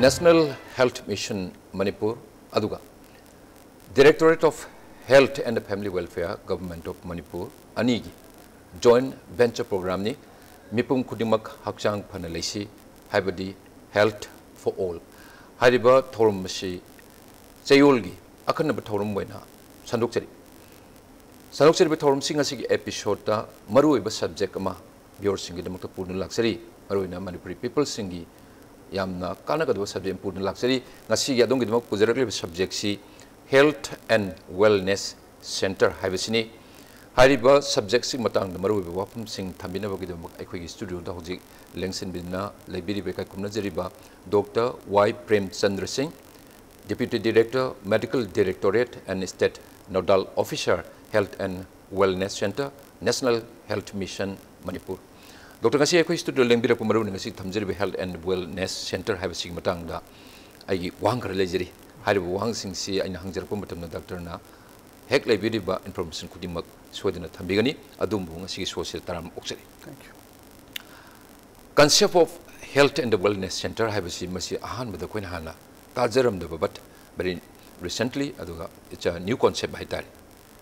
National Health Mission Manipur aduga Directorate of Health and Family Welfare Government of Manipur anigi joint venture program ni mipum kudimak hakchang phanalaisi haibadi health for all hariba thorum masi chayolgi akanaba thorum boina sandokchari thorum sing asigi episode ta maruiba subject ama bior singi damakta purnu laksari maruina Manipuri people singi yamna kanagado subject purnu laksari ngasi yadongi damak pujarakli subject si health and wellness center haibasini hariba subject sing matang da maruiba wapum sing thambina bagi damak aikhogi studio da hojik lengsin bina library bekai kumna jariba Dr. Y. Prem Chandra Singh, Deputy Director, Medical Directorate and State Nodal Officer, Health and Wellness Center, National Health Mission, Manipur. Dr. Ngasi aikoi studio lengbira pumaru ngasi thamjari Health and Wellness Center have sing matang da ai wang kar lejari hariba wang sing si aina hangjar pu matamna doctor na hek library ba information kudimak sodina thambigani adumbu ngasi social taram oksari. Thank you. Concept of Health and Wellness Center habisi masi ahan bada koina hana tajaram da but very recently aduga it's a new concept haitari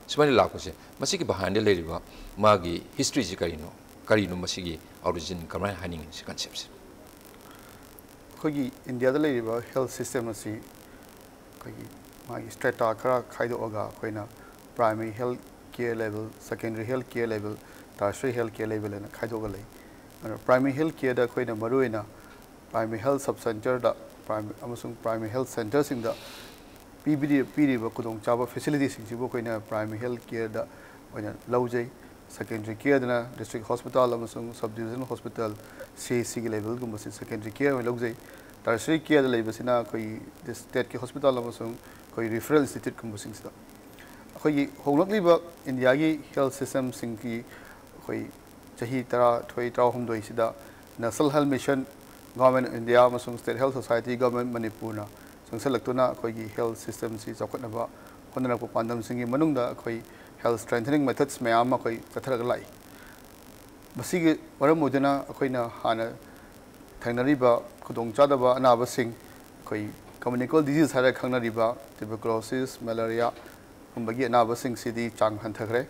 simani lakose masi ki bahande leriba magi history ji karino masi gi origin kamai haning si concepts kogi India da leriba health system asi kogi magi strata kara khaido oga koina primary health care level, secondary health care level, tertiary health care level and khaido ga lei primary health care da koina maruina primary health sub center da primary health centers in the PBD kudong chaba facilities in jibo koina primary health care da koina laujai secondary care da district hospital amasung sub division hospital CAC level gum secondary care laujai tertiary care da leibasina koi state ke hospital amasung koi referral institute gum sing da koi honglakli ba India gi health system sing ki koi chahi tara thoi traw humdoi sida National Health Mission Government of India amasung State Health Society Government Manipur na sangsalakuna koi health system si chakotnaba honana ko pandam singi manungda koi health strengthening methods mayam koi katharaga lai basigi maram modena koi na hana thainariba khudong chadaba anaba sing koi communicable disease hara khangnariba tuberculosis malaria humbagi anaba sing sidi chang hanthagre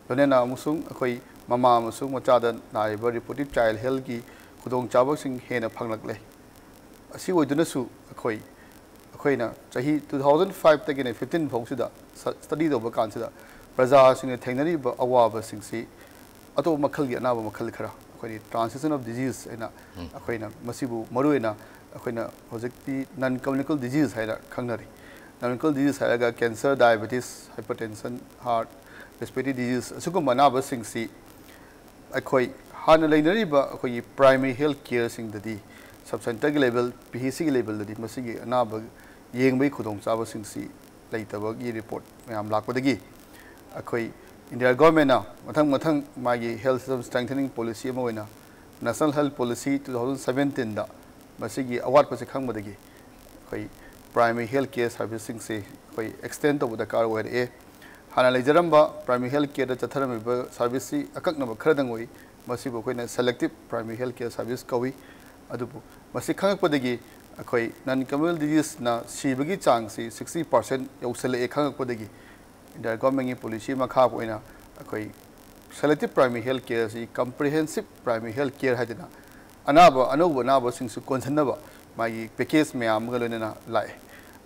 lonena amusung koi mama amusung machada naiba reproductive child health ki khudong chabak sing hena phanglakle asi oiduna su akoina chahi 2005 tagine 15 phosida study doba kansida praja sing thainari ba awaba sing si ato makhal gi anaba makhal khara akoi transition of disease ena akoina masibu maruena akoina hojikti non communicable disease haira khangnari non communicable disease haira cancer diabetes hypertension heart respiratory disease asuko manaba sing si akoi hana lainariba akoi primary health care sing dadi sub center level PHC level dadi masigi anaba yengbai khudong chaba sing si laitaba gi report mayam lakpadagi akoi India government na mathang magi health system strengthening policy ama oina National Health Policy 2017 da masigi award pase khangmadagi akoi primary health care service sing se akoi extend to the car where a hana leijaramba primary health care da chatharamiba service si akaknaba khradang oi masibu koina selective primary health care service kawi adubu masi khangakpadagi akoi non communicable disease na sibagi chang si 60% yausale khangakpadagi India government policy makha oina akoi selective primary health care si comprehensive primary health care hadina anaba sing su konsanaba magi package mayam galona lai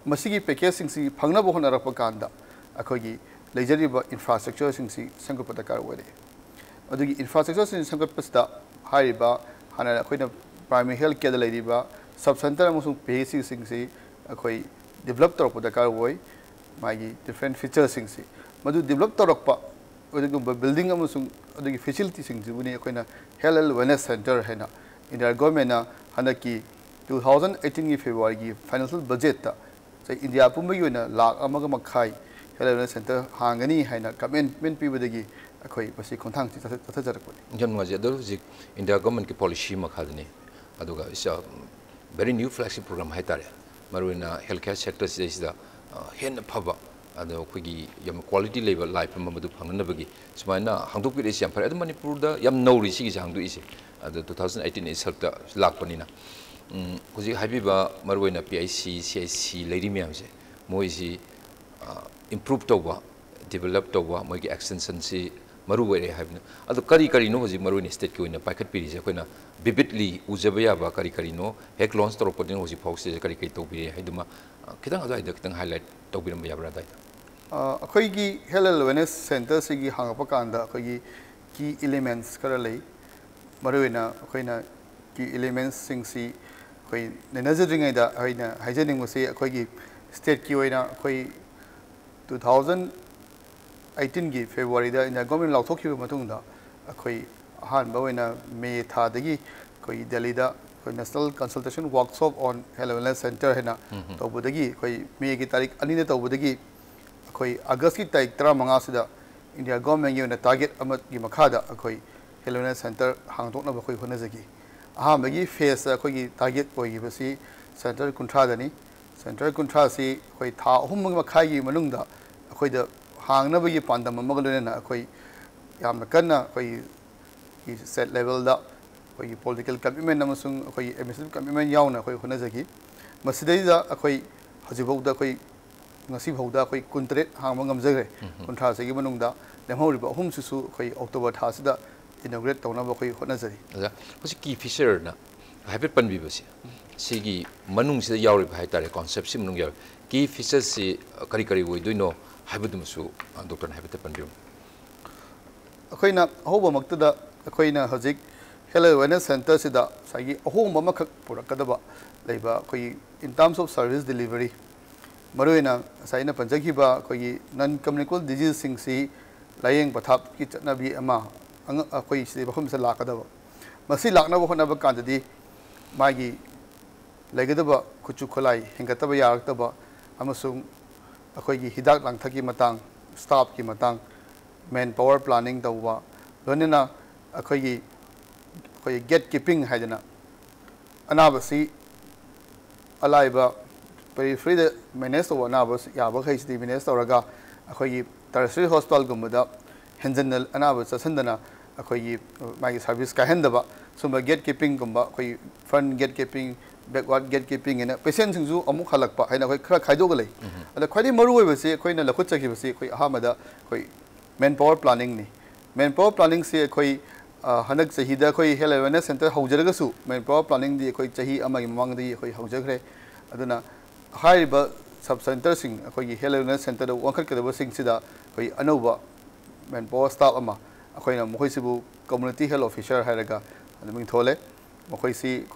masigi package sing si phangnaba honarakpa kanda akoi leijariba infrastructure sing si sangupata kar wale adugi infrastructure sing sangupasta hariba hana akoina primary health care leiriba sub center amusung PHC sing si akoi develop torpa kar woi magi different features sing si madu develop torpa adugi building amusung adugi facility sing jibuni akoina health and wellness center haina India government na hanaki 2018 gi February gi financial budget ta India pumba yoina lakh amaga makhai health and wellness center hangani haina commitment pibadagi akoi basi konthang chi tathajarakpani jamma je do ji India government ki policy makhadni aduga is a very new flagship program haitare maruina healthcare sector sida hen phaba ado khogi yam quality level life mamadu phangnabagi sumaina hangdokpi is yam phare adu Manipur da yam nori sigi hangdu ise adu 2018 is halta lakpanina Huji Habiba Marwena PIC, CIC, Lady Miamse, Moisi improve Toba, develop Toba, Mogi extension si Maruwe Havna. Other Kari no was Marwin State in a packet piece, when vividly Uzabaya, Kari Heck launch or Potin was posted Kari Tobi, Heduma, Kitang highlight Tobi Yabra. Akoigi Health Wellness Center sigi hangapakanda akoigi key elements karalei maruina akoina key elements singsi akoi nenazadringai da aina haijening mose akoigi state ki oina akoi 2018 gi February da ina government lauthokhiba matungda akoi han baoina May tha dagi akoi Delhi da National Consultation Workshop on Health Wellness Center hena tobudagi akoi May gi tarik ani da tobudagi akoi August ki tarik 15 sida India government yuna target amat gi makhada akoi Health Wellness Center hangtokna bakoi honazagi ahambagi phase akoi gi target poi basi center kuntra dani center kuntra si akoi tha ahum makhai gi manungda akoi da hangna bagi pandam magalena akoi yamna kanna akoi set level da akoi political commitment amasung akoi administrative commitment yauna akoi honazagi masidai da akoi hajibau da akoi ngasi bauda akoi kuntret hangma ngamjagre kuntra segi manungda lemhoriba ahum susu akoi October tha sida inaugurate tawna ba akoi honazari hosi key fisher na habit panbi basi sigi manung sida yawri bhai tare concept sim manung yaw key fisher si kari kari woi doino habidum su doctor habit panbi akoina ahoba maktada akoina hojik Health Wellness Center sida sagi ahom ma khak purakadaba leiba akoi in terms of service delivery Maruina Saina Panjakiba, Koyi, non communicable disease singsi, lying pathap, kitnabi ama, a koi, the Bahum Salakadava. Masi Lakna Honaba Kandadi, Magi, Legadaba, Kuchukolai, Hinkataba Yaktaba, Amasung, a Koyi Hidak Langtaki Matang, Stop Kimatang, manpower planning Dawa, Lonina, a Koyi gatekeeping Hadana, Anabasi, Alaiba. Free the minister one hours, Yabaka, the minister Raga, Akoyi, tertiary hospital Gumuda, Henzenel, and hours, Sandana, Akoyi, my service Kahendaba, so my gatekeeping Gumba, front gatekeeping, backward gatekeeping, and a patient in Zoo, Amukalakpa, and a crack Hidogale. And the Quadi Maru was a coin and the Kutaki was a Hamada, manpower planning. Manpower planning say a koi Hanak Sahida Koi Health Wellness Center, Hojagasu, manpower planning the Koi Chahi among the Hojagre, Aduna. High sub-center sing, Health Wellness Center, the one Kadaba sing Sida, Anova, manpower staff ama, Akoina Mohisibu, community health officer Haraga, and the Mintole, Mohoisi,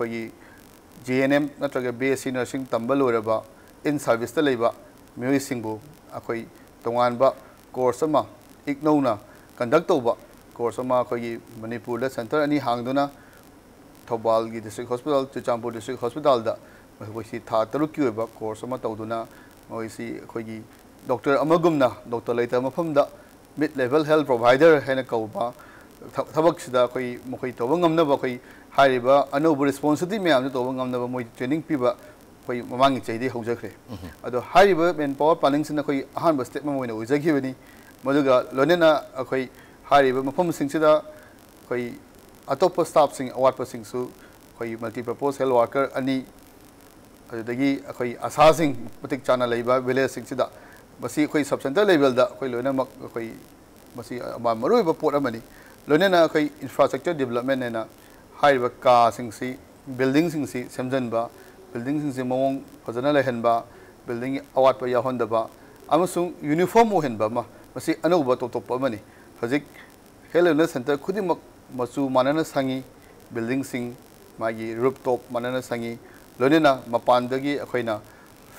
GNM, Natraga BSc nursing, Tambaluraba, in service the labor, Muisingbu, Akoi, Tonganba, Korsama, Ignona, Conductoba, Korsama, Manipur Center, and Hangduna, Tobalgi District Hospital, Chichampu District Hospital. We see Tataruki about course of Matoduna, we see Dr. Amagumna, Dr. Later Mapumda, mid level health provider, Henakauba, Tabaksida, Mokito, Wangam Hariba, a noble responsibility, may am to Wangam training people among Chedi Hojakre. At the Hariba and power plannings in the Hanba statement when it was a given Maduga, Lonena, Hariba, Mapum Singsida, Atopa staff sing, award passing so, multi-purpose health worker, any. Dagi akoi asasing patik chana leiba village singsida basi akoi sub center level da akoi loina mak akoi basi marui ba pot amani loina na akoi infrastructure development na haiba ka singsi building singsi semjan ba building singsi mong phajana lehan ba building awat pa yahon da ba amasung uniform o hen ba ma basi anu ba to top amani hajik Health Wellness Center khudimak masu manana sangi building sing magi rooftop manana sangi Lonina, Mapandagi, Aquina,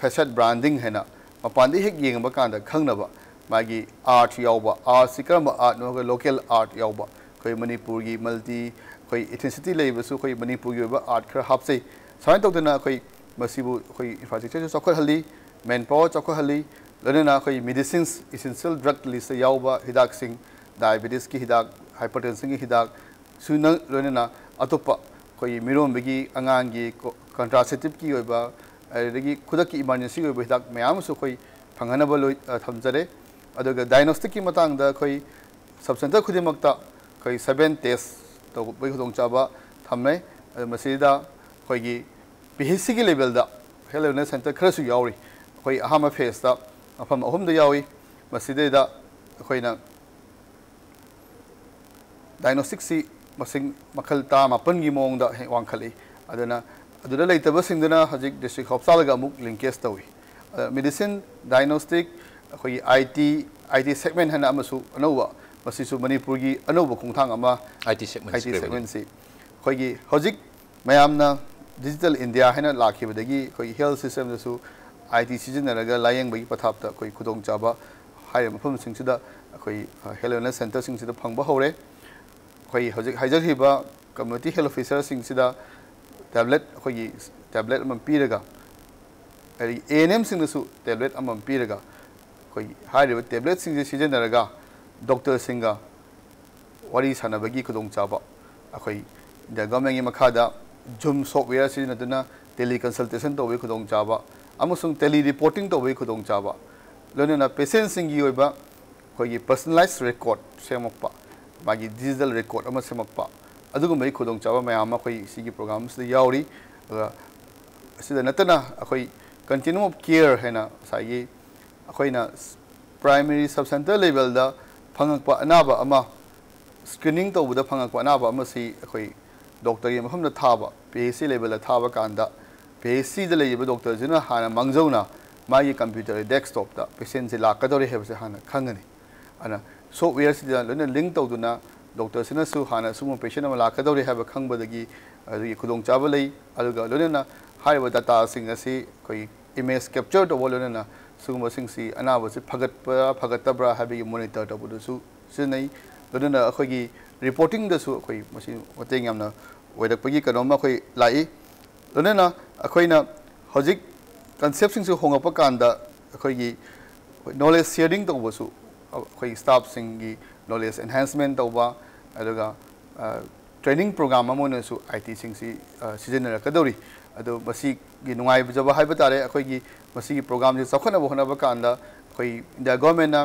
facade branding henna, Mapandi hik ying bakanda, Kangnaba, Magi, art yauba, art sikama art, no local art yauba, Koi Manipuri, multi, Koi intensity labor, so Koi Manipuri, art crahapse, Sign of the Nakoi, Masibu, Koi infrastructure, Sokohali, manpower, Sokohali, Lonina, Koi medicines, essential drug list, yauba, hidak sing, diabetes ki hidak, hypertension hidak, Suna, Lonina, Atopa, Koi Mirom Bigi, Angangi, contraceptive ki oiba adagi khudaki emergency oiba hidak mayam su khoi phanganaba loi thamjare aduga diagnostic ki matang da khoi sub center khudimakta khoi 7 test to bai khudong chaba thamne masida khoi gi PHC की level दा health wellness centre खरसु यावरी अखोई अहामा face दा मफम अहुम दा यावी मसिदे दा अखोइना diagnostic सी मसिंग मखल ता मापन की मोंग दा वांखली अदना अदुदा लेतब सिंगदना हजिक डिस्ट्रिक्ट हॉस्पिटल गा अमुक लिंकेज तवी मेडिसिन डायग्नोस्टिक अखोई IT सेगमेंट हना अमसु अनौवा मसिसु मणिपुर की अनौवा खोंथांग अमा IT segment सी अखोई हजिक मयामना डिजिटल इंडिया है लाखिबदगी अखोई हेल्थ सिस्टम दसु IT सिजनरगा लायंग पथाप अखोई खुदोंग चाबा हाय मफम सिंगसिदा अखोई हेल्थ वेलनेस सेंटर सिंगसिदा फंगबा हौरे अखोई हजिक हाइजरहिबा कम्युनिटी हेल्थ ऑफिसर सिंगसिदा टैबलेट अखोई टैबलेट अमम पीरगा ANM सिंगसु टैबलेट अमम पीरगा अखोई हाइरिबा टैबलेट सिंगसे सिजनरगा डॉक्टर सिंगा वारी सानबगी खुदोंग चाबा अखोई द गवर्नमेंट की मखादा जूम सॉफ्टवेयर सिजनदना टेली कंसल्टेशन तौबे खुदोंग चाबा अमसुंग टेली रिपोर्टिंग तौबे खुदोंग चाबा लोनना पेशेंट सिंगी ओइबा अखोई पर्सनलाइज रिकॉर्ड सेमक्पा मागी डिजिटल रिकॉर्ड अमा सेमक्पा अदुगुमै खुदोंग चाबा मयाम अखोई सिगी प्रोग्राम से यावरी सिदा नतना अखोई कंटिन्यूम ऑफ केयर हैना साई अखोइना प्राइमरी सब सेंटर लेवल दा फंगकपा अनाबा अमा स्क्रीनिंग तौबदा फंगकपा अनाबा अमा सी अखोई डॉक्टर की मफम थाबा PHC लेवल थाबा कांदा PHC लेब डॉक्टर जिना हाना मंगजौना मागी कंप्यूटर डेस्कटॉप दा पेशेंट से लाकदौरे हेबसे हाना खंगनी अना सॉफ्टवेयर से लोना लिंक तौदुना डॉक्टर सिना सु हाना सुमो पेशेंट अमा लाकदौरे हेब खंगबदगी अदुगी खुदोंग चाबा लई अदुगा लोना हाइबा डाटा सिंग असी कोई इमेज कैप्चर तौबा लोना सुगुम सिंगसी अनाबा से फगतब्रा हाबी मॉनिटर तौबदुसु सिनै लोना अखोगी रिपोर्टिंग दसु अखोई मसी वतेंग यामना ओइरकपगी कनोमा अखोई लाई लोना अखोइना हजिक कंसेप्ट सिंगसु होंगपा कांदा अखोगी नॉलेज शेयरिंग तौबसु अखोई स्टाफ सिंगी नॉलेज एनहांसमेंट तौबा अदुगा ट्रेनिंग प्रोग्राम अमोनसु IT सिंगसी सिजनरकदौरी अदो मसी की नुंगाइबजबा हाइबा तारे अखोगी मसी की प्रोग्राम जे सखना बहनबा कांदा अखोई इंडिया गवर्नमेंट ना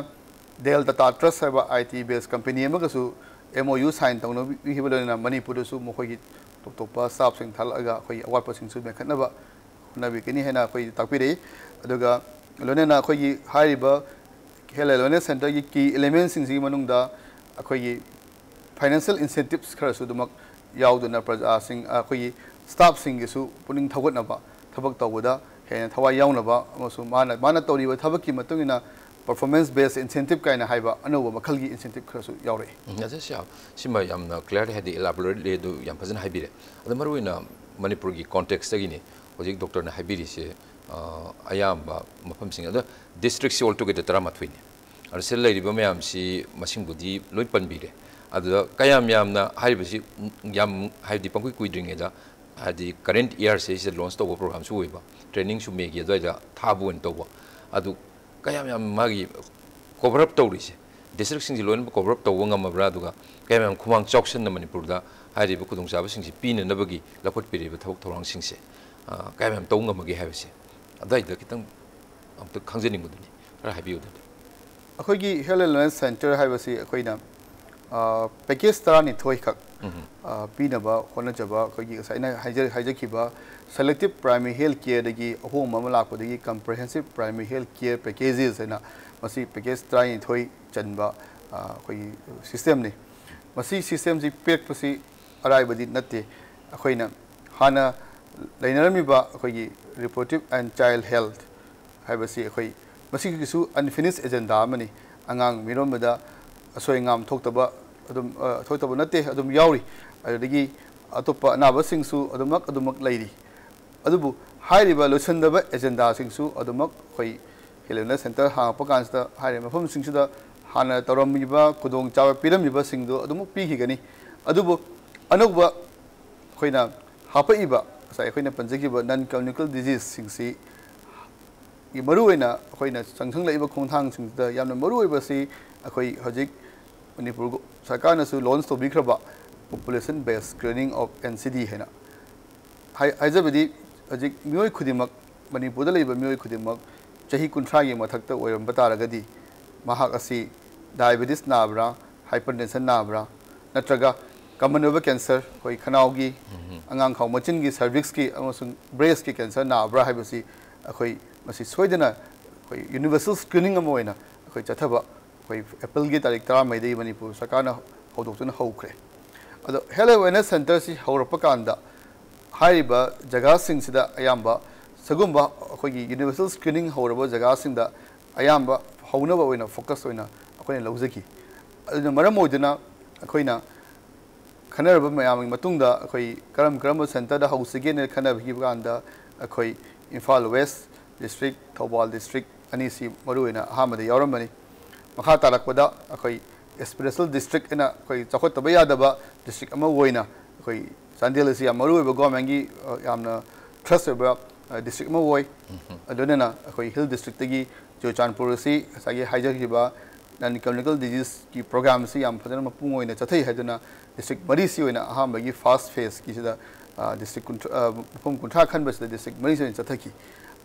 डेल टाटा ट्रस्ट है IT बेस्ड कंपनी अमगसु MOU साइन तौनो बिहिबलोना मणिपुरसु मखोगी टोपा स्टाफ सिंग थालगा अखोई अवारपा सिंगसु मेखनबा नबी किनी हेना अखोई ताकपिरे अदुगा लोनेना अखोगी हाइबा हेल्थ वेलनेस सेंटर की एलिमेंट सिंगसी मनुंगदा अखोगी फाइनेंशियल इंसेंटिव्स खरसु दुमक याउदुना प्रजा सिंग अखोगी स्टाफ सिंगसु पुनिंग थगोटनबा थबक तौबदा हेना थवाई याउनबा अमसु माना तौरिबा थबकी मतुंगिना परफॉर्मेंस बेस्ड इंसेंटिव कायना हाइबा अनोबा मखलगी इंसेंटिव खरसु याउरे सिमा यामना क्लियर हेदि एलाबोरेट ले दु याम फजन हाइबिरे अद मरुइना मणिपुर की कॉन्टेक्स्ट तगिनी होजिक डॉक्टर ना हाइबिरि से अयाम्बा मफम सिंग अद डिस्ट्रिक्ट से ऑल टुगेदर तरामाथुइने अर से लेरिबा मयाम सी मसिंगबुदी लोइ पनबिरे अद कयाम यामना हाइबसि याम हाइदि पंकुइ कुइद्रिंगेदा हादि करेंट ईयर से लॉन्च तौबा प्रोग्राम सु ओइबा ट्रेनिंग सु मेगी अदवाइदा थाबुन तौबा अदु कयाम याम मागी कवर अप तौरिसे डिस्ट्रिक्ट सिंग लोन कवर अप तौबा ngमबरा दुगा कयाम याम खुमांग चौक्सन मणिपुरदा हाइरिबा खुदोंचाबा सिंगसि पीननबगी लखोट पिरिबा थबक थौरांग सिंगसे कयाम याम तौngमगे हाइबसे अदाइदा कितंग अमत खंजनिंगदुनि खरा हाइबियोदे अखोगी हेल्थ वेलनेस सेंटर हाइबसी अखोइना पैकेज तरानी थोई खक पीनबा होनजबा अखोगी साइना हाइजखिबा सेलेक्टिव प्राइमरी हेल्थ केयर दगी अहोम अमा लाकपदगी comprehensive primary health care packages है मसी पैकेज तरानी थोई चनबा अखोगी सिस्टम ने मसी सिस्टम जी पेक पसी अराइबदी नत्ते अखोइना हाना लेनरमिबा अखोगी रिप्रोडक्टिव एंड चाइल्ड हेल्थ हाइबसी अखोई मसी किसु अनफिनिश एजेंडा अमनी अंगांग मिरोमदा असोयंगाम थोक्तबा अदुम थोक्तबा नत्ते अदुम यावरी अदगी अतोपा अनाबसिंगसु अदुमक लैरी अदुबु हाइरिबा लोसंदबा एजेंडा सिंगसु अदुमक खोई हेल्थ सेंटर हांगपा कांसदा हाइरे मफम सिंगसुदा हाना तौरमिबा खुदोंग चाबा पिरमिबा सिंगदो अदुमक पीखिगनी अदुबु अनुबा खोइना हापइबा साइ खोइना पंजगिबा नॉन कम्युनिकेबल डिजीज सिंगसी की मरुइना खोइना संगसंग लइबा खोंथांग सिंगदा यामना मरुइबसी अखोई हजिक मणिपुर सरकार नसु लॉन्च तो बिखरबा population based screening of NCD हैना हाइजबदी हजिक मियोय खुदिमक मणिपुर लइबा मियोय खुदिमक चही 30 की मथक्ता ओइरम बतारगदी महाक असि डायबिटीज नाबरा हाइपरटेंशन नाबरा नत्रगा common over cancer koi khanaugi angang khau machin gi cervix ki amasung breast ki cancer na bra haibasi koi masi soidana koi universal screening amoina koi chathaba koi April gi tarik 10 mai dei Manipur sakana hodokuna hokre ado health awareness center si horapa kanda haiba jaga sing sida ayamba sagumba koi universal screening horaba jaga sing da ayamba haunaba oina focus oina koi lauzaki adu maram oidana koina khanaraba mayam matungda koi karam center da housege ne khanabhi ganda koi Imphal West district Thobal district ani si maruina hamada yaramani makha tarakpada koi special district ena koi chakot tabaya daba district ama woina koi Sandel si amaru be government gi yamna trust ba district ama woi adonena koi hill district gi Jochanpur si sagi hijack ba non communicable disease ki program si am phadana mapung oina chathai haduna district mari si oina aham bagi fast phase ki sida district phum kuntra khan bas district mari si chathaki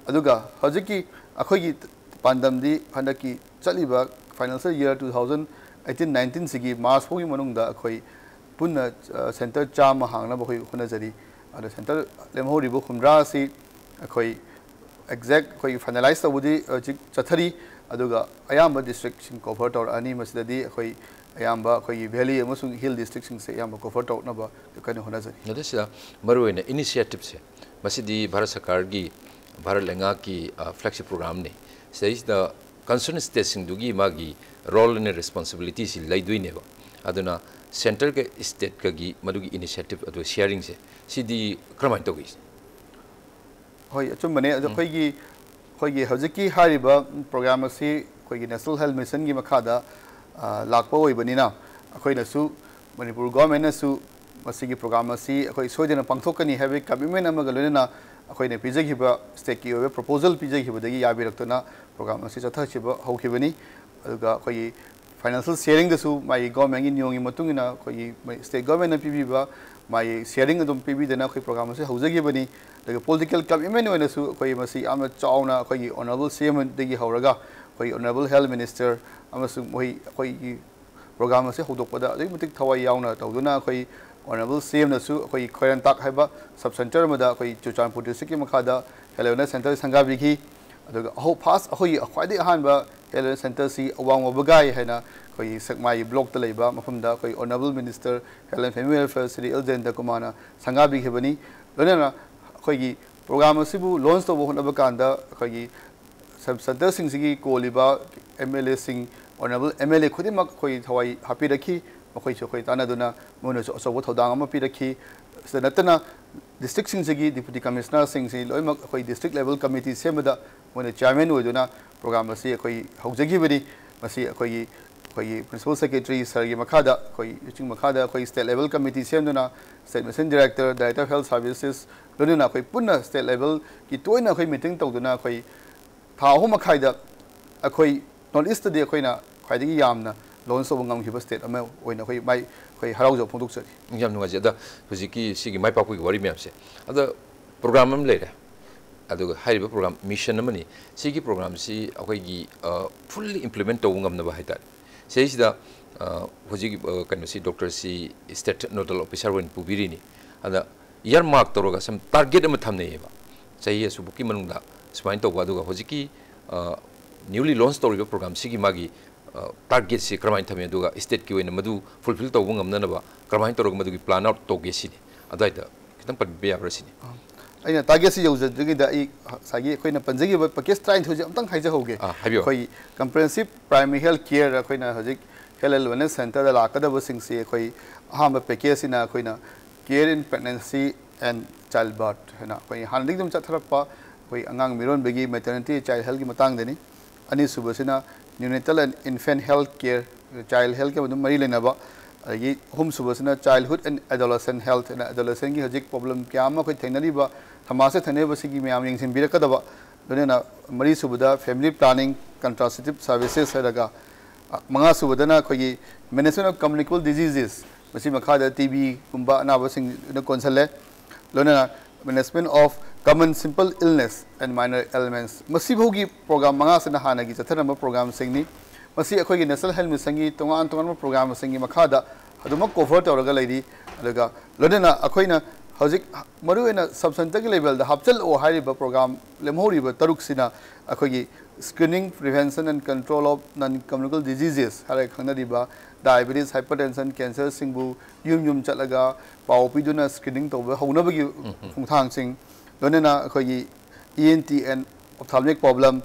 aduga hojiki akhoi gi pandam di handaki chaliba financial year 2018-19 sigi March phogi manungda akhoi punna center cham hangna bhoi khuna jari ada center lemhori bo khumra si akhoi exact koi finalize tabudi chathari aduga ayamba district sing cover tor ani masdadi khoi ayamba khoi valley amasung hill district sing se ayamba cover tor na ba kan hona jari nodesida maruina initiative se masidi Bharat Sarkar gi Bharat Lenga ki flagship program ne says the concerned states sing dugi magi role and responsibility si laiduine ba aduna center ke state ka gi madugi initiative adu sharing se sidi kramai to gi hoi achum bane adu khoi gi hojiki hariba program asi khoi gi national health mission gi makhada lakpa oi banina khoi na su Manipur government na su masigi program asi khoi soidena pangthokani have commitment amaga loina khoi ne pijagi ba state ki obe proposal pijagi ba dagi yabi raktona program asi chatha ba hokibani aduga khoi financial sharing da su mai government gi nyongi matungina khoi state government na pb ba mai sharing adum pb dena khoi program asi hojagi bani the political commitment oina su khoi masi amna chauna khoi honorable cm dagi horaga khoi honorable health minister amasu moi khoi program ase hodokpada adai mutik thawai yauna tawduna khoi honorable cm na su khoi khoyan tak haiba sub center mada khoi Jochanpur district ki makhada health awareness center sanga bigi aduga ho pass khoi khwadi ahanba health awareness center si awang wabagai haina khoi sakmai block ta leiba mafamda khoi honorable minister health and family welfare Sri Eljenda Kumana sanga bigi bani lona khoi program asibu launch to hona bakanda khoi sub center sing sigi koliba MLA sing honorable MLA khudimak khoi thawai hapi rakhi khoi khoi tanaduna mono so thodang ama pi rakhi sanatana district sing sigi deputy commissioner sing si loimak khoi district level committee semada mono chairman oiduna program asi khoi haujagi bari masi khoi principal secretary sargi makhada khoi uching makhada khoi state level committee semduna state mission director director of health services lonina khoi punna state level ki toina khoi meeting tawduna khoi tha ho makhaida akhoi north east de khoina khwaidagi yamna launch of ngam hiba state ama oina khoi mai khoi haraujo phondok chari yam nuga je da hujiki sigi mai pakui wari myam se ada program am leira adu haiba program mission amani sigi program si akhoi gi fully implement to ngam na ba haita seisida hujiki kan si doctor si state nodal officer wen pubirini ada year mark toroga sam target am thamne ba sahi su buki manungda smain to aduga hujiki newly launched to program sigi magi target si kramai thame aduga state ki wena madu fulfill to ngam na ba kramai to madu ki plan out to ge si adaita kitang pat be abra si aina target si user digi da I sagi khoina panjagi ba package train thoje amtang haija hoge khoi comprehensive primary health care khoina hojik health wellness center da lakada ba sing si khoi aham package ina khoina care in pregnancy and childbirth hena khoi handik dum chatharakpa khoi angang miron begi maternity child health ki matang deni ani subasina neonatal and infant health care child health ke madum mari lena ba agi home subasina childhood and adolescent health and adolescent ki hojik problem kya ma khoi thainari ba thamase thane ba sigi myam yingsin birakada ba donena mari subada family planning contraceptive services haraga manga subadana khoi management of communicable diseases masi makhada TB kumba na ba sing na console lona management of common simple illness and minor ailments masi bhogi program manga sana hana gi chathanama program singni masi akhoi gi national health mission gi tongan program singi makhada aduma cover tawraga leidi aduga lodena akoina hojik maruena sub center ki level da hapchal o hariba program lemhoriba taruk sina akogi screening prevention and control of non communicable diseases hare khanariba diabetes hypertension cancer singbu yum chalaga pau piduna screening to honabagi khungthang sing lodena akogi ENT and ophthalmic problem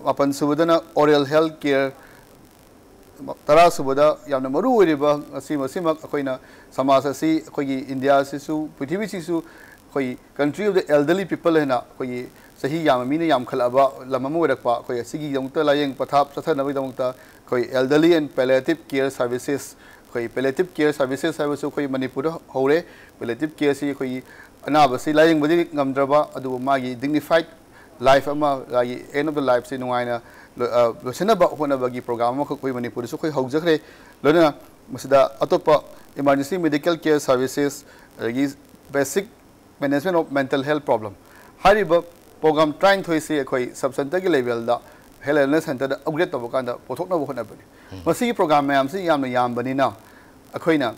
mapan subadana oral health care tara subada yamna maru oriba asi masimak akoina samaj asi akogi India sisu prithvi sisu koi country of the elderly people hena koi sahi yam mina yam khalaba lamamu rakpa koi asigi dongta layeng pathap sathana bi dongta koi elderly and palliative care services koi palliative care services habasu koi Manipur hore palliative care si koi anaba si layeng bodi ngamdraba adu magi dignified life ama lagi end of the life si nuaina losena ba hona bagi program ma koi Manipur su koi haujakre lona masida atopa emergency medical care services basic management of mental health problem hariba program trying to say koi sub center ki level da health wellness center da upgrade to bakanda pothokna bohna bani masi program mayam si yam bani na akoina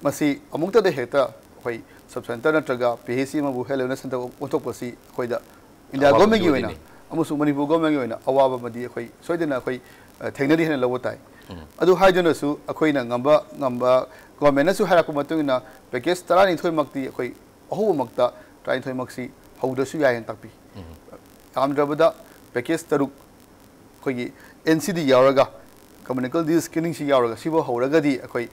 masi amukta de heta koi sub center na traga PHC ma bu health wellness center pothok pasi koi da India government gi wena amusu Manipur government gi wena awaba madi koi soidena koi thengnari hena lowotai adu haiduna su akoina ngamba government na su haraku matungina package tarani thoi makti koi ahu makta try thoi maksi hauda su yayen takpi amdrabada package taruk koi NCD yauraga communicable disease screening si yauraga sibo hauraga di koi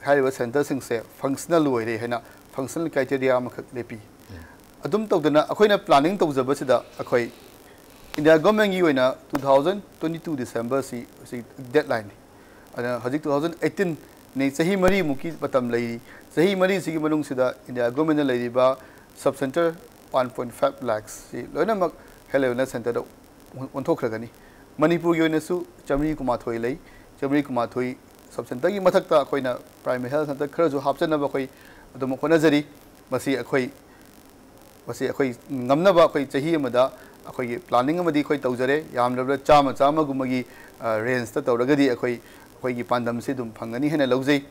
hariba center sing se functional loire hena functional criteria amakak lepi adum tawdana akoina planning tawjaba sida akoi India government gi oina 2022 December si deadline ana hajik 2018 nei sahi mari muki batam lei sahi mari sigi manung sida India government na leiriba sub center 1.5 lakhs si loina mak health wellness center da onthokhragani Manipur gi oina su chamri kumathoi lei chamri kumathoi sub center gi mathakta koina primary health center khara ju hapchana ba koi adum khonajari masi akhoi ngamna ba koi chahi amada akhoi planning amadi koi tawjare yamlabla chama gumagi range ta tawragadi akhoi gi pandam si dum phangani hena lawjai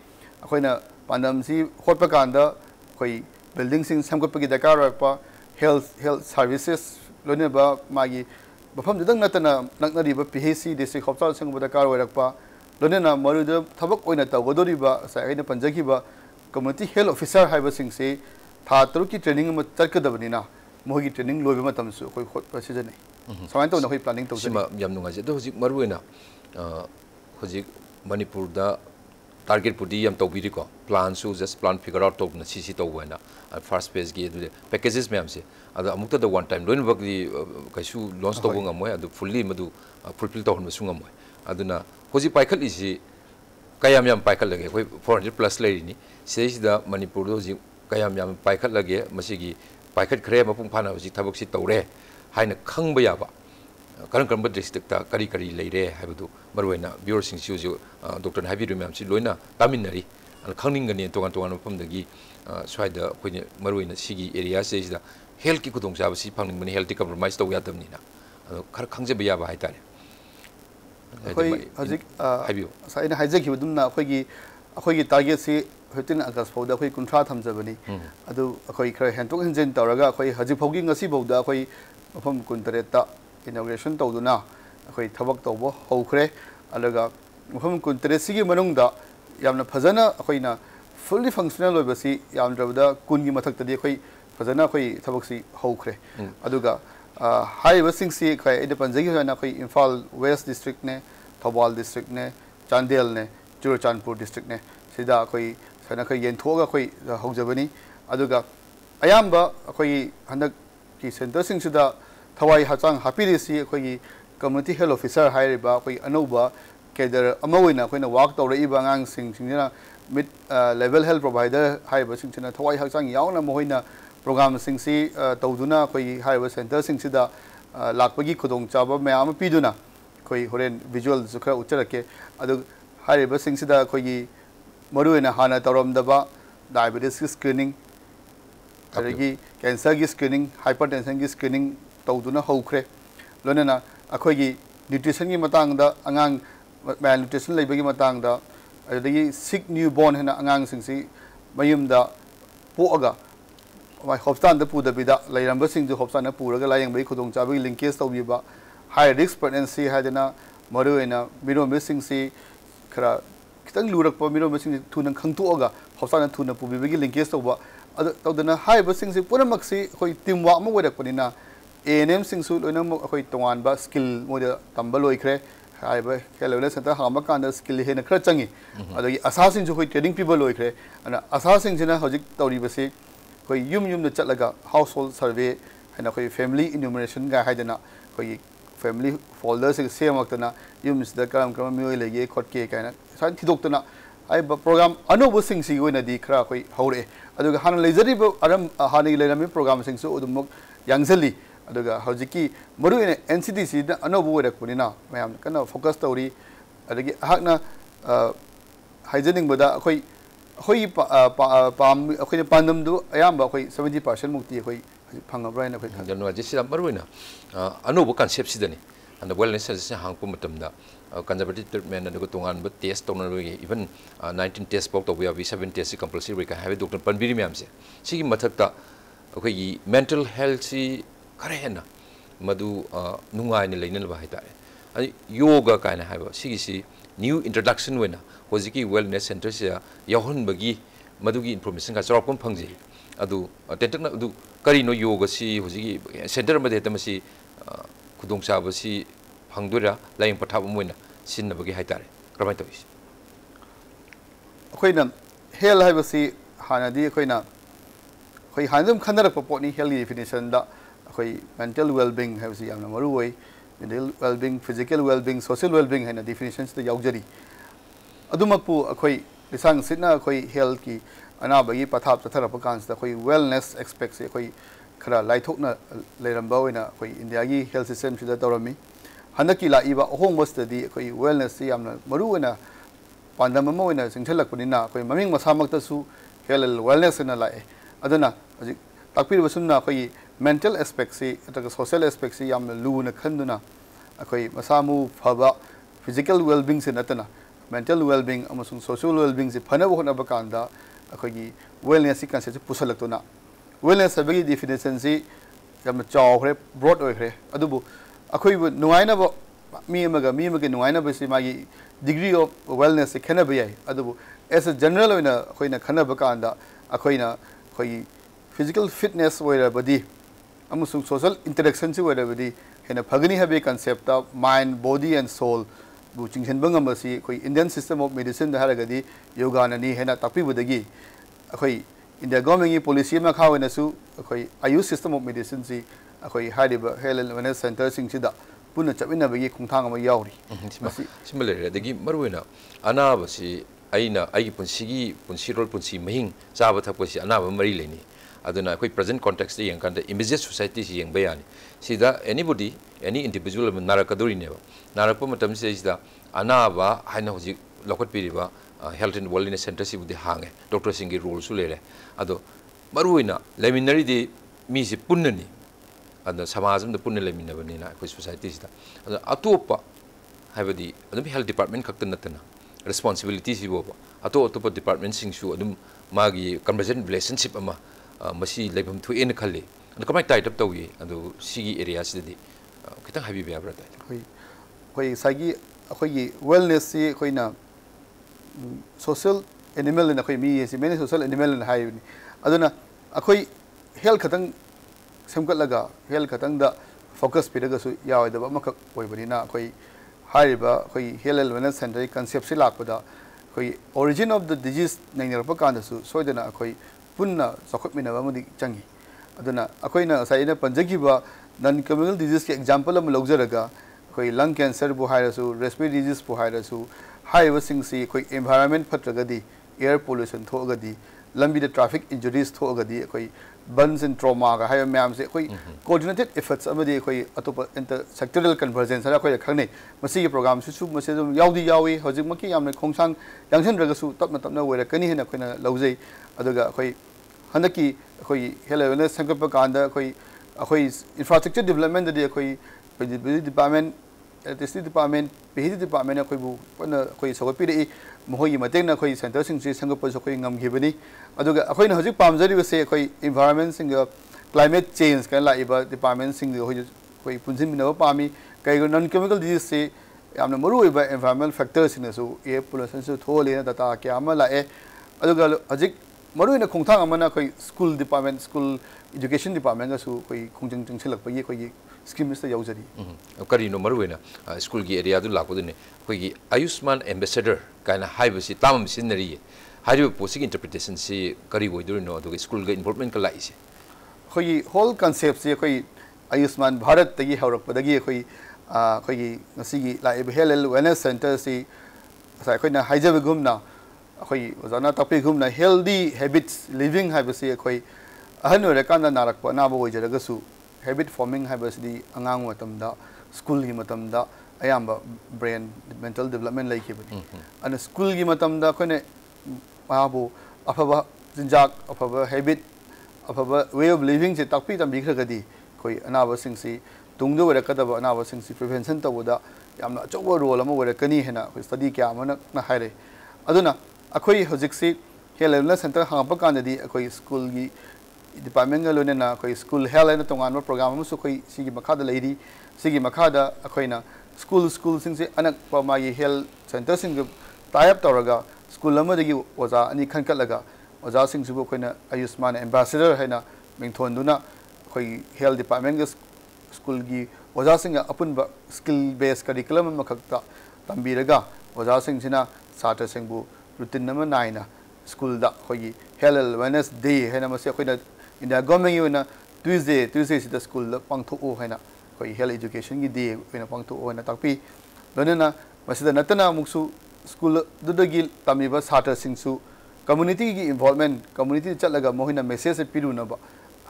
akoina pandam si hotpa kanda koi building sing samgotpagi dakar rakpa health services loineba magi bafam dang natana naknari ba PHC district hospital sing dakar rakpa loinena maruda thabak oina tawgodoriba saina panjaki ba community health officer haiba sing se tha taruki training ma tarkadabani mogi training loiba matam su koi hotpa sijane samain to na koi planning tawjai sima yam nunga je do hojik maruena hojik Manipur da target pudi yam tawbiri ko plan su just plan figure out to na cc to wena first phase gi du packages me amse ada amukta da one time loin bagli kaisu launch to ngam moy adu fully madu fulfill to hon sungam moy aduna hoji paikhat isi kayam yam paikhat lage koi 400 plus lei ni sei da Manipur do ji kayam yam paikhat lage masigi paikhat khre mapung phana hoji thabak si tawre haina khangba ya ba karam district ta kari leire habadu marwena bureau sing ju doctor habiru ma'am si loina taminari an khangning gani tongan mapam dagi swaida koine marwena sigi area se da health ki kudong jaba si phangning mani health compromise to ya damni na khar khangje ba ya ba haitare koi hajik habiu saina hajik hi dumna akhoi target si 15 August fawda akhoi kuntra thamjabani adu akhoi khara hentok hinjen tawraga akhoi hajik fawgi ngasi bawda akhoi mafam kuntareta inauguration tawduna akhoi thabak tawbo haukhre alaga mafam kuntresi manungda yamna phajana akhoina fully functional loibasi yamdrabda kungi mathakta di akhoi phajana akhoi thabak si haukhre aduga high wasing si kai ede panjagi hana akhoi Imphal West district ne Thawal district ne Chandel ne Churachandpur district ne sida akhoi sana kai yenthoga akhoi haujabani aduga ayamba akhoi handak ki center sing sida thawai hachang hapirisi akhoi community health officer hairiba akhoi anoba kedar amawoina akhoi na work tawraiba ngang singna mid level health provider haiba singna thawai hachang yauna mohoina program singsi tawduna akhoi haiba center singsida lakpagi khudong chaba mayam piduna akhoi horen visual zukhra ucharake adu haiba singsida akhoi maruina hana tawramdaba diabetes screening adagi cancer gi screening hypertension gi screening tawduna haukhre lonena akhoi nutrition gi matang da angang malnutrition leibagi matang da adagi sick newborn hena angang singsi mayumda poaga my hopstan the pudabida layrambasing to hopsana puraga lying by kudong chabi linkage to biba high risk pregnancy hadena maruina miro missing see kara kitang lurak pa miro missing tunang khangtuaga hopsana tuna pubibigi linkage to ba adana high basing si punamaksi koi teamwork mo wadak panina ANM sing su loina mo koi tongan ba skill mo de tambalo ikre high ba hello center hama kan skill he na khra changi adagi assassin ju koi training people loikre ana assassin jina hojik tawri basi koi yum da chatlaga household survey hena koi family enumeration ga haidana koi family folders se semak yum is the karam mi lege khot ke kaina san thidok tana ai program anobu sing si goina di khra koi haure aduga han lejari aram hani leirami program sing su udum yangzali aduga hojiki maru ine NCDC da anobu wera kunina mayam kana focus tawri adagi hakna hygienic bada koi hoi pam akhoi pandam du ayamba akhoi 70% mukti akhoi phangabra ina akhoi janwa jisira maruina anobu concept sidani and the wellness service hangpu matamda conservative treatment and tongan but test tonari even 19 test pok to we have 7 test compulsory ka have doctor panbiri myam se sigi mathakta akhoi mental health si karena madu nungai ni leina ba haitare ani yoga kaina haiba sigi si new introduction wena hojiki wellness center se yahun bagi madugi information ka chorop kom phangji adu tentak na adu kari no yoga si hojiki center ma de tamasi kudong chaba si phangdura laing pathab moina sinna bagi haitare kramai tawis akhoi na hel haiba si hanadi akhoi na khoi hanjam khandarak poponi health definition da akhoi mental well being haiba si yamna maru oi mental well being physical well being social well being haina definitions da yaujari adumakpu akhoi lisang sitna akhoi health ki anabagi pathap tatharapa kansta akhoi wellness aspects akhoi khara laithokna leiramba oina akhoi india gi health system sida tawrami hanaki la iba ahongba study akhoi wellness si yamna maru oina pandam ma oina singthalakpanina akhoi maming masamakta su health wellness na lae aduna hojik takpir basumna akhoi mental aspects si ataga social aspects si yamna luna khanduna akhoi masamu phaba physical well being se natana mental well being amasung social well being se phana hona bakanda akhoi wellness si concept se pusalakuna wellness abagi definition si yamna chawre broad oikre adubu akhoi nuaina ba mi amaga nuaina ba si magi degree of wellness se khana bayai adubu as a general oina akhoi na khana bakanda akhoi na akhoi physical fitness oira body amasung social interaction si oira body hena phagani habe concept of mind body and soul bu chingchen bangam si akhoi Indian system of medicine da haragadi yoga na ni hena takpi budagi akhoi India government policy ma khawena su akhoi ayush system of medicine si akhoi hariba health wellness center sing sida punna chapina bagi khungthang ama yauri similar dagi maruina anaba si aina ai punsigi punsirol punsi mahing chaba thakpo si anaba mari leni aduna akhoi present context de yang kan the immediate society si yang bayani sida anybody any individual narakaduri ne narakpa matam se sida anaba haina hoji lokot piriba health and wellness center si budi hange doctor singi role su lere ado maruina leminary de mi si punnani anda samajam da punna leminabani na ko society sida ado atopa habadi adum health department khakta natana responsibility si bo atopa department sing su adum magi convergent relationship ama masi lebam thu en khalle ado kamai tight up tawi ado sigi area sidadi kitang habi be abra tai hoi sagi akhoi wellness si khoina social animal na khoi mi si many social animal na hai aduna akhoi health khatang semkat laga health khatang da focus piraga su yawa da makak oi bani na akhoi hariba akhoi health wellness center concept si lakpada akhoi origin of the disease naingar pa kan su soidana akhoi punna sakhot mina ba mudi changi aduna akhoi na saina panjagi ba non communicable disease ke example am logjaraga akhoi lung cancer bu hairasu respiratory disease bu hairasu high sing si koi environment patragadi air pollution thogadi lambi the traffic injuries thogadi koi burns and trauma ga high myam se koi coordinated efforts amadi koi atopa inter sectoral convergence ara koi khangne masi gi program su mase yaudi yawi hojik maki yamne khongsang yangsan raga su tapna tapna wera kani hena koina laujai aduga koi hanaki koi helena sankapa kanda koi infrastructure development de koi department electricity department PhD department akhoi bu pana akhoi support pi mohoi mateng na akhoi center sing si sangap so akhoi ngam gibani aduga akhoi na hojik pamjari ba se akhoi environment sing climate change kan la iba department sing akhoi punjin bina pami kai non chemical disease se yamna maru iba environmental factors in so air pollution so thole na data kya ama la e aduga hojik maru ina khongthang amana akhoi school department school education department ga su akhoi khongjang jang silak pa ye akhoi scheme is yaujari kari no maru ina school gi area du lakpo dune akhoi Ayushman ambassador kaina haibasi tamam sinari haribu posing interpretation si kari woidur no aduga school ga involvement ka lai se akhoi whole concept se akhoi Ayushman Bharat tagi haurak padagi akhoi akhoi ngasi lai health wellness center si sai akhoi na haijab gumna akhoi ozana topic gumna healthy habits living haibasi akhoi ahan ore kan na rak pa na bo jaraga su habit forming haibasi angang matamda school gi matamda ayamba brain mental development lai khibani an school gi matamda khone abu afaba jinjak afaba habit afaba way of living se takpi tambi khagadi koi anaba sing si tungdo wara kadaba anaba sing si prevention tawda yamna chobo role ama wara kani hena koi study kya amana na haire aduna akhoi hojik si health wellness center hangpa kanadi akhoi school gi department ga lone na koi school health na tongan program amu su koi sigi makhada leiri sigi makhada akhoi na school sing si anak pa magi health center sing tie up tawraga school amadagi oza ani khankalaga oza sing su koi na Ayushman ambassador haina mingthon duna koi health department ga school gi oza sing apun ba skill based curriculum makhakta tambiraga oza sing sina satra sing bu routine nama naina school da koi health wellness day haina mase koi na india government yu na Tuesday sida school da pangtho o haina koi health education gi day koi na pangtho o na takpi lonena masida natana muksu school dudagi tamiba satra sing su community gi involvement community chalaga mohina message piru na ba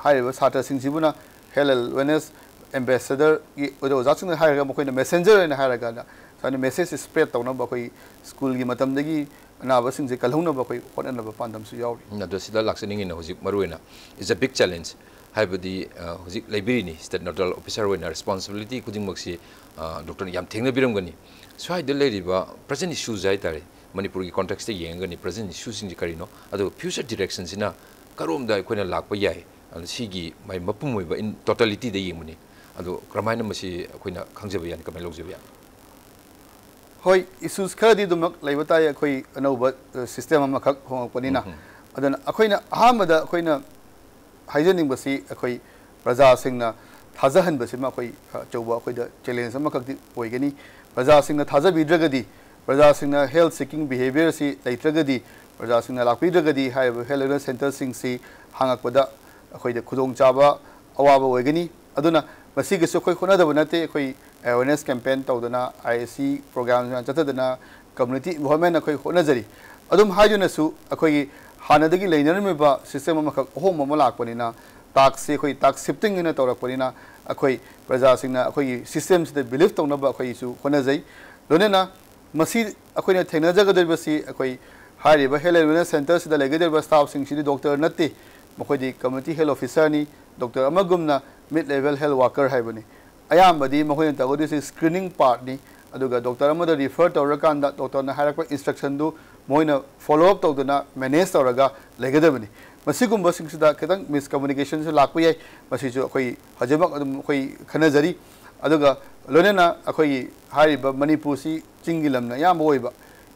haiba satra sing sibuna health wellness ambassador gi odo jaksing hairaga mokoina messenger na hairaga na sani message spread tawna ba koi school gi matam dagi na ba sing je kalhuna ba koi hotna ba pandam su yawi na do sida laksening in hojik maruina is a big challenge haibadi hojik library state nodal officer wena responsibility kuding maksi doctor yam thengna biram gani swai de leriba present issues ai tare Manipur gi context te yengani present issues sing karino ado future directions ina karom da koina lakpa yai and sigi mai mapum oiba in totality de yemuni ado kramaina masi koina khangjaba yan kamai logjaba yan hoi issues khadi dumak laibata ya koi anauba system ama khak hongpanina adana akoina ahamada akoina haijening basi akoi praja singna thajahan basi ma koi chauba akoida challenge ama khakti oigani praja singna thaja bidragadi praja singna health seeking behavior si laitragadi praja singna lakpidragadi haiba health center sing si hangakpada akoida khudong chaba awaba oigani aduna masi ge so koi khona da banate koi awareness campaign tawdana IC program chatadana community involvement akhoi honajari adum haijuna su akhoi hanadagi leinarmeba system ama khak hom ama lakpanina tax akhoi tax shifting ina tawrakpanina akhoi praja singna akhoi systems de believe tawnaba akhoi su honajai lonena masi akhoi na thena jagadar basi akhoi hariba health wellness centers da legadar staff sing si doctor natti makhoi di community health officer ni doctor amagumna mid level health worker haibani ayambadi mahoin ta godi screening part ni aduga doctor amada refer tawrakanda doctor na harakpa instruction du moina follow up tawduna manage tawraga legadabani masigumba singsida ketang miscommunication se lakpa yai masi ju akoi hajebak adum akoi khanajari aduga lonena akoi hariba Manipur si chingilamna yam oiba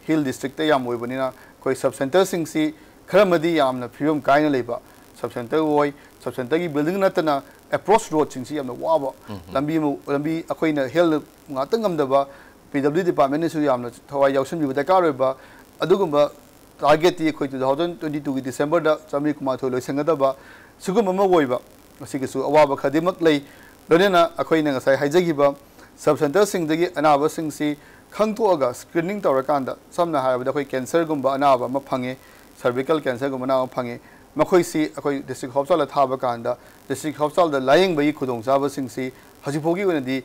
hill district ta yam oibani na koi sub center sing si kharamadi yamna phibam kaina leiba sub center oi sub center gi building natana approach road sing si yamna waba lambi akoina health ngata ngamdaba PW department su yamna thawai yausan bi da karoba adugumba target ti khoi 2022 gi December da chami kuma tho loisangadaba sugum ma woiba asigi su awaba khadimak lei lonena akoina ngasai haijagiba sub center sing dagi anaba sing si khangtoaga screening tawrakanda samna haibada khoi cancer gumba anaba ma phange cervical cancer gumba na phange makhoi si akoi district hospital la thaba kanda district hospital da lying bai khudong jaba sing si hajipogi wona di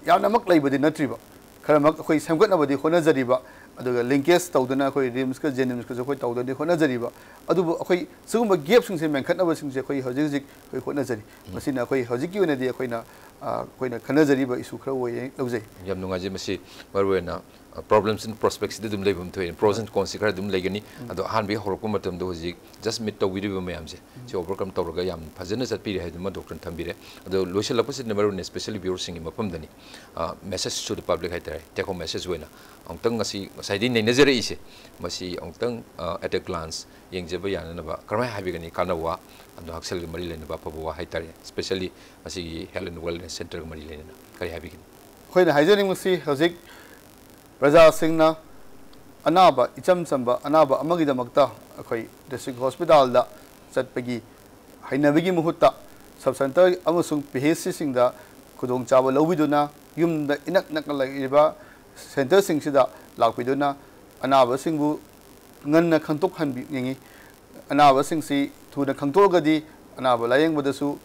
yamna mak lai badi natriba kharamak akoi samgat na badi khona jariba aduga linkage tawdana akoi rims ka jenims ka akoi tawdani khona jariba adubu akoi sugumba gap sing se menkhat na ba sing se akoi hojik hojik akoi khona jari masina akoi hojik ki wona di akoi na ꯑꯩꯈꯣꯏꯅ ꯈꯟꯅꯖꯔꯤꯕ ꯏꯁꯨ ꯈꯔ ꯑꯣꯏ ꯂꯧꯖꯩ ꯌꯥꯝ ꯅꯨꯡꯉꯥꯏꯖꯩ ꯃꯁꯤ ꯃꯔꯨꯑꯣꯏꯅ problems and prospects dum lebum thoy pros and cons kara dum legani ado han bi horok matam do hojik just meet tawiriba mayam se si overcome tawraga yam phajana chatpiri haiduma doctor thambire ado loisal apos number especially viewers sing mapam dani message to the public haitare take home message wena angtang ngasi saidi nei nazare ise masi angtang at a glance yengjeba yana ba karmai habigani kanawa ado aksel mari lena ba pawa haitare especially masi health and wellness center mari lena kari habigani hoina haijani musi hojik Raja Singna Anaba Icham Samba Anaba Amagidamagta Akoi District Hospital da Satpagi Hainabigi Muhuta Subcenter Amusung PHC Singda Kudong Chava Lobiduna Yum the Inak Nakaliba Center Singsida Lakiduna Anaba Singbu Nana Kantok Hanbi Anaba Singsi to the Kantogadi Anaba Laying with the Su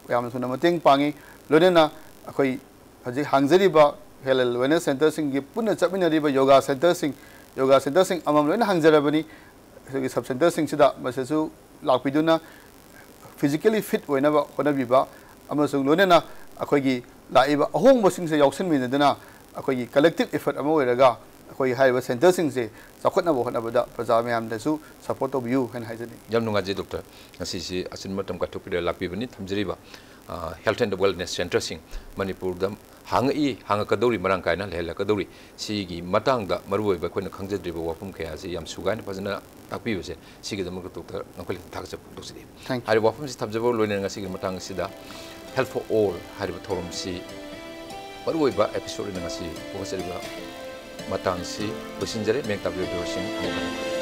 Yamatuna Mating Pangi Lodena Akoi Haji Hangzariba Health Wellness Center sing puna chapina riba yoga center sing amam loina hangjarabani sub center sing sida masesu lakpiduna physically fit oina ba hona biba amasung loina akoigi laiba ahong bosing se yauksin minadana akoigi collective effort ama oiraga akoigi haiba center sing se sakotna bo hona bada praja mayam dasu support of you hen haijani yam nungaje doctor asi si asin matam ka topida lakpibani thamjariba health and wellness center sing Manipur dam hangi kadori marang kaina lehla kadori sigi matang da marwoi ba koina khangjadriba wafum kaya si yam sugain phajana takpi bese sigi dam doctor nakoli thaksa dosi hari wafum si thamjabo loina nga sigi matang sida health for all hari thorum si marwoi ba episode nga si focus riba matang si bosinjare mek tabyo sing